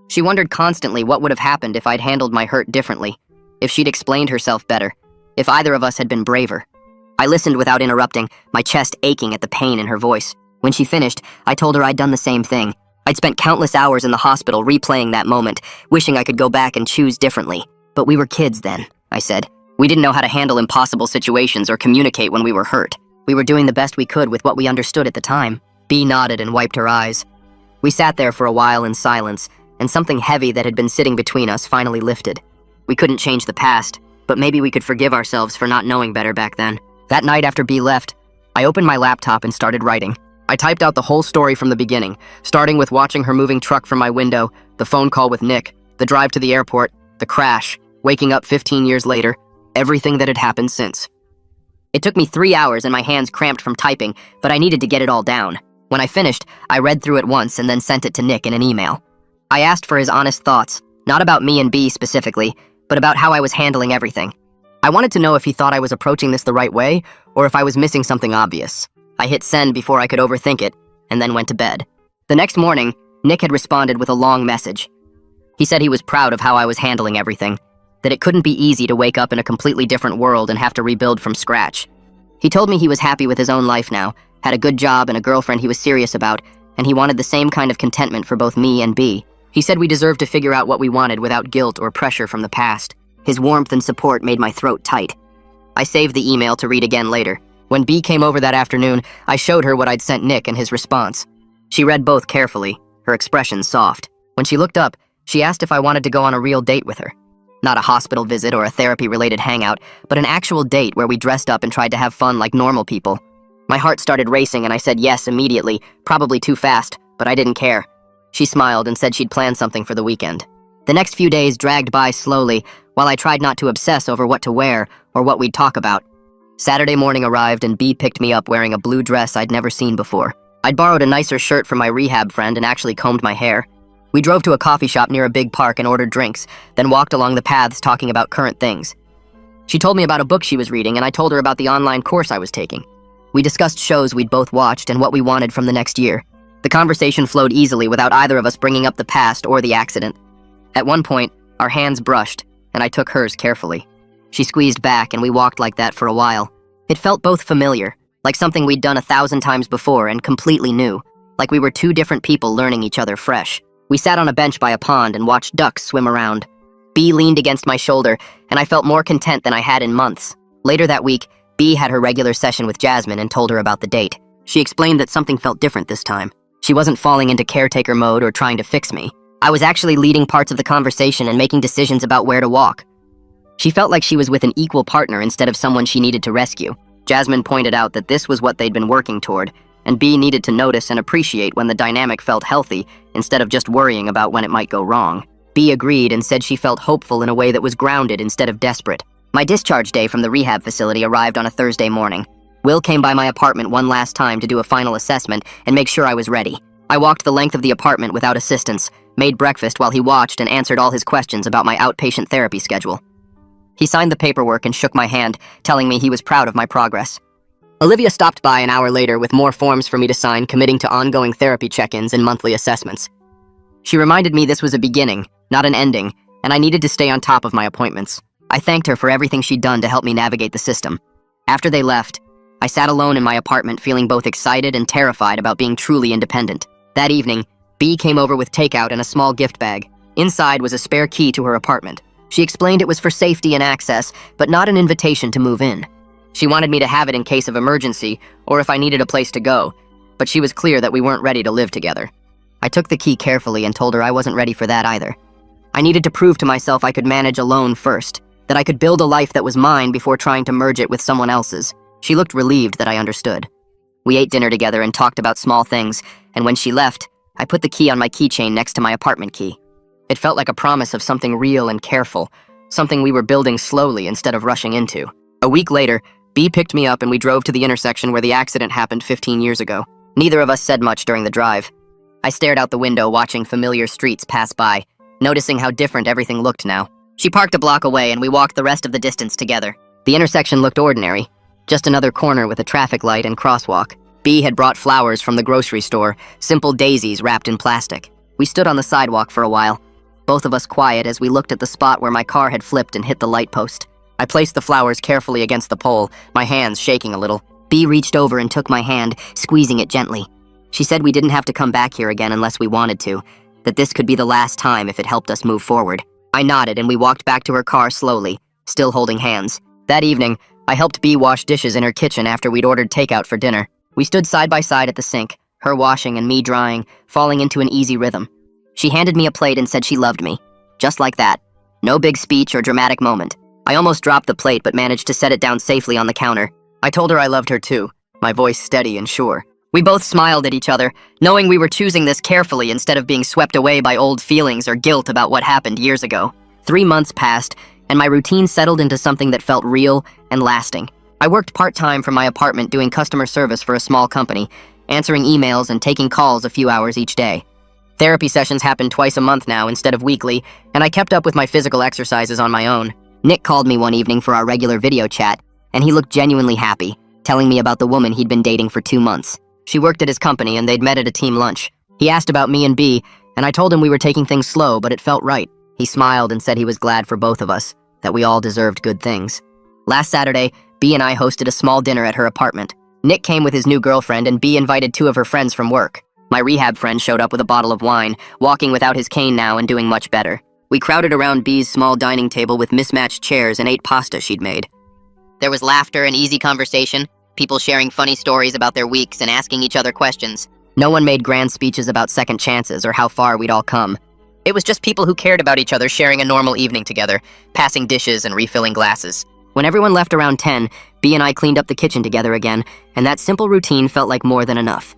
She wondered constantly what would have happened if I'd handled my hurt differently, if she'd explained herself better, if either of us had been braver. I listened without interrupting, my chest aching at the pain in her voice. When she finished, I told her I'd done the same thing. I'd spent countless hours in the hospital replaying that moment, wishing I could go back and choose differently. But we were kids then, I said. We didn't know how to handle impossible situations or communicate when we were hurt. We were doing the best we could with what we understood at the time. B nodded and wiped her eyes. We sat there for a while in silence, and something heavy that had been sitting between us finally lifted. We couldn't change the past, but maybe we could forgive ourselves for not knowing better back then. That night after B left, I opened my laptop and started writing. I typed out the whole story from the beginning, starting with watching her moving truck from my window, the phone call with Nick, the drive to the airport, the crash, waking up 15 years later, everything that had happened since. It took me 3 hours and my hands cramped from typing, but I needed to get it all down. When I finished, I read through it once and then sent it to Nick in an email. I asked for his honest thoughts, not about me and B specifically, but about how I was handling everything. I wanted to know if he thought I was approaching this the right way, or if I was missing something obvious. I hit send before I could overthink it, and then went to bed. The next morning, Nick had responded with a long message. He said he was proud of how I was handling everything, that it couldn't be easy to wake up in a completely different world and have to rebuild from scratch. He told me he was happy with his own life now, had a good job and a girlfriend he was serious about, and he wanted the same kind of contentment for both me and B. He said we deserved to figure out what we wanted without guilt or pressure from the past. His warmth and support made my throat tight. I saved the email to read again later. When B came over that afternoon, I showed her what I'd sent Nick and his response. She read both carefully, her expression soft. When she looked up, she asked if I wanted to go on a real date with her. Not a hospital visit or a therapy-related hangout, but an actual date where we dressed up and tried to have fun like normal people. My heart started racing and I said yes immediately, probably too fast, but I didn't care. She smiled and said she'd planned something for the weekend. The next few days dragged by slowly, while I tried not to obsess over what to wear or what we'd talk about. Saturday morning arrived and B picked me up wearing a blue dress I'd never seen before. I'd borrowed a nicer shirt from my rehab friend and actually combed my hair. We drove to a coffee shop near a big park and ordered drinks, then walked along the paths talking about current things. She told me about a book she was reading, and I told her about the online course I was taking. We discussed shows we'd both watched and what we wanted from the next year. The conversation flowed easily without either of us bringing up the past or the accident. At one point, our hands brushed, and I took hers carefully. She squeezed back, and we walked like that for a while. It felt both familiar, like something we'd done 1,000 times before, and completely new, like we were two different people learning each other fresh. We sat on a bench by a pond and watched ducks swim around. B leaned against my shoulder, and I felt more content than I had in months. Later that week, B had her regular session with Jasmine and told her about the date. She explained that something felt different this time. She wasn't falling into caretaker mode or trying to fix me. I was actually leading parts of the conversation and making decisions about where to walk. She felt like she was with an equal partner instead of someone she needed to rescue. Jasmine pointed out that this was what they'd been working toward, and B needed to notice and appreciate when the dynamic felt healthy instead of just worrying about when it might go wrong. B agreed and said she felt hopeful in a way that was grounded instead of desperate. My discharge day from the rehab facility arrived on a Thursday morning. Will came by my apartment one last time to do a final assessment and make sure I was ready. I walked the length of the apartment without assistance, made breakfast while he watched and answered all his questions about my outpatient therapy schedule. He signed the paperwork and shook my hand, telling me he was proud of my progress. Olivia stopped by an hour later with more forms for me to sign committing to ongoing therapy check-ins and monthly assessments. She reminded me this was a beginning, not an ending, and I needed to stay on top of my appointments. I thanked her for everything she'd done to help me navigate the system. After they left, I sat alone in my apartment feeling both excited and terrified about being truly independent. That evening, B came over with takeout and a small gift bag. Inside was a spare key to her apartment. She explained it was for safety and access, but not an invitation to move in. She wanted me to have it in case of emergency or if I needed a place to go, but she was clear that we weren't ready to live together. I took the key carefully and told her I wasn't ready for that either. I needed to prove to myself I could manage alone first, that I could build a life that was mine before trying to merge it with someone else's. She looked relieved that I understood. We ate dinner together and talked about small things, and when she left, I put the key on my keychain next to my apartment key. It felt like a promise of something real and careful, something we were building slowly instead of rushing into. A week later, B picked me up and we drove to the intersection where the accident happened 15 years ago. Neither of us said much during the drive. I stared out the window watching familiar streets pass by, noticing how different everything looked now. She parked a block away and we walked the rest of the distance together. The intersection looked ordinary, just another corner with a traffic light and crosswalk. B had brought flowers from the grocery store, simple daisies wrapped in plastic. We stood on the sidewalk for a while, both of us quiet as we looked at the spot where my car had flipped and hit the light post. I placed the flowers carefully against the pole, my hands shaking a little. B reached over and took my hand, squeezing it gently. She said we didn't have to come back here again unless we wanted to, that this could be the last time if it helped us move forward. I nodded and we walked back to her car slowly, still holding hands. That evening, I helped B wash dishes in her kitchen after we'd ordered takeout for dinner. We stood side by side at the sink, her washing and me drying, falling into an easy rhythm. She handed me a plate and said she loved me. Just like that. No big speech or dramatic moment. I almost dropped the plate but managed to set it down safely on the counter. I told her I loved her too, my voice steady and sure. We both smiled at each other, knowing we were choosing this carefully instead of being swept away by old feelings or guilt about what happened years ago. 3 months passed, and my routine settled into something that felt real and lasting. I worked part-time from my apartment doing customer service for a small company, answering emails and taking calls a few hours each day. Therapy sessions happened twice a month now instead of weekly, and I kept up with my physical exercises on my own. Nick called me one evening for our regular video chat, and he looked genuinely happy, telling me about the woman he'd been dating for 2 months. She worked at his company and they'd met at a team lunch. He asked about me and B, and I told him we were taking things slow, but it felt right. He smiled and said he was glad for both of us, that we all deserved good things. Last Saturday, B and I hosted a small dinner at her apartment. Nick came with his new girlfriend and B invited 2 of her friends from work. My rehab friend showed up with a bottle of wine, walking without his cane now and doing much better. We crowded around B's small dining table with mismatched chairs and ate pasta she'd made. There was laughter and easy conversation, people sharing funny stories about their weeks and asking each other questions. No one made grand speeches about second chances or how far we'd all come. It was just people who cared about each other sharing a normal evening together, passing dishes and refilling glasses. When everyone left around 10, B and I cleaned up the kitchen together again, and that simple routine felt like more than enough.